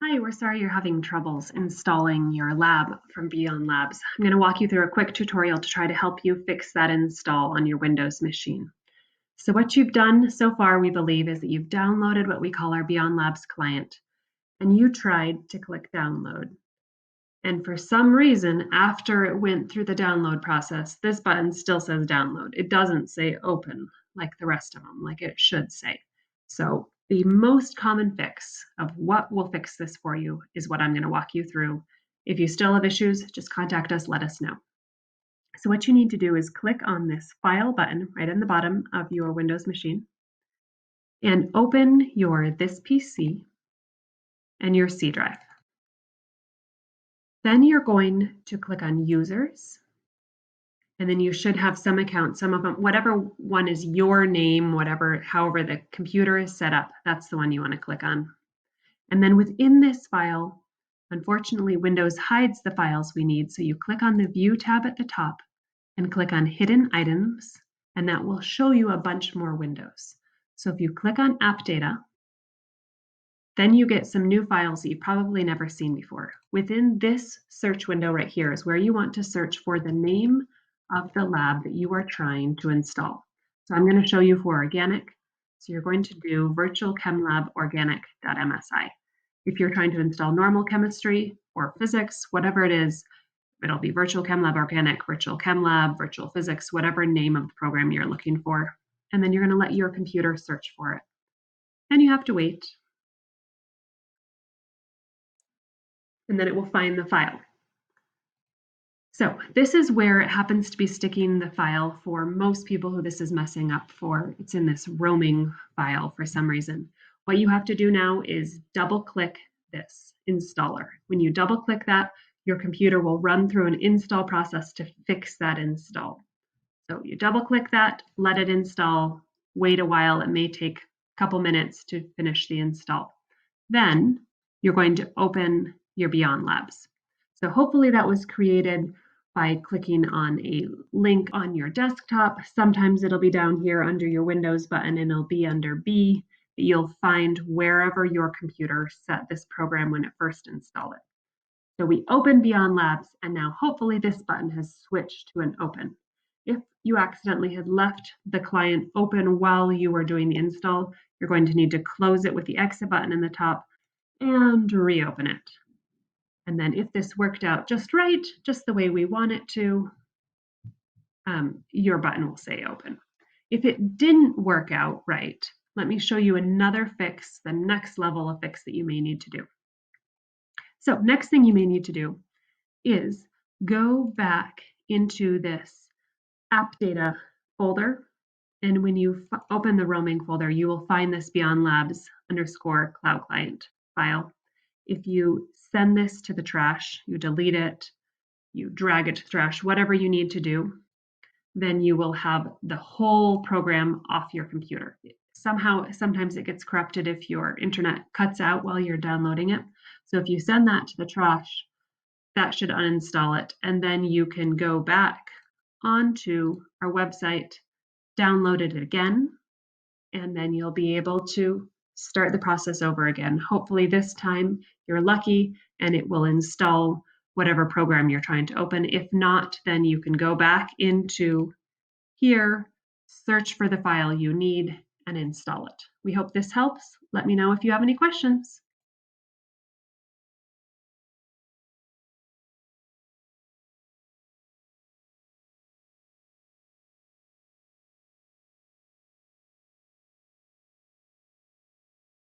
Hi, we're sorry you're having troubles installing your lab from Beyond Labs. I'm going to walk you through a quick tutorial to try to help you fix that install on your Windows machine. So what you've done so far, we believe, is that you've downloaded what we call our Beyond Labs client, and you tried to click download. And for some reason, after it went through the download process, this button still says download. It doesn't say open like the rest of them, like it should say. So the most common fix of what will fix this for you is what I'm going to walk you through. If you still have issues, just contact us, let us know. So what you need to do is click on this File button right in the bottom of your Windows machine and open your This PC and your C drive. Then you're going to click on Users, and then you should have some accounts, some of them, whatever one is your name, however the computer is set up, that's the one you want to click on. And then within this file, unfortunately, Windows hides the files we need, so you click on the View tab at the top and click on Hidden Items, and that will show you a bunch more windows. So if you click on App Data, then you get some new files that you've probably never seen before. Within this search window right here is where you want to search for the name of the lab that you are trying to install. So I'm going to show you for organic. So you're going to do virtual chem lab organic.msi. If you're trying to install normal chemistry or physics, whatever it is, it'll be virtual chem lab organic, virtual chem lab, virtual physics, whatever name of the program you're looking for. And then you're going to let your computer search for it. And you have to wait. And then it will find the file. So this is where it happens to be sticking the file for most people who this is messing up for. It's in this roaming file for some reason. What you have to do now is double click this installer. When you double click that, your computer will run through an install process to fix that install. So you double click that, let it install, wait a while. It may take a couple minutes to finish the install. Then you're going to open your Beyond Labs. So hopefully that was created by clicking on a link on your desktop. Sometimes it'll be down here under your Windows button and it'll be under B that you'll find wherever your computer set this program when it first installed it. So we open Beyond Labs, and now hopefully this button has switched to an open. If you accidentally had left the client open while you were doing the install, you're going to need to close it with the exit button in the top and reopen it. And then if this worked out just right, just the way we want it to, your button will say open. If it didn't work out right, let me show you another fix, the next level of fix that you may need to do. So next thing you may need to do is go back into this app data folder. And when you open the roaming folder, you will find this Beyond Labs _ cloud client file. If you send this to the trash, you delete it, you drag it to the trash, whatever you need to do, then you will have the whole program off your computer. Sometimes it gets corrupted if your internet cuts out while you're downloading it. So if you send that to the trash, that should uninstall it. And then you can go back onto our website, download it again, and then you'll be able to start the process over again. Hopefully this time you're lucky and it will install whatever program you're trying to open. If not, then you can go back into here, search for the file you need, and install it. We hope this helps. Let me know if you have any questions.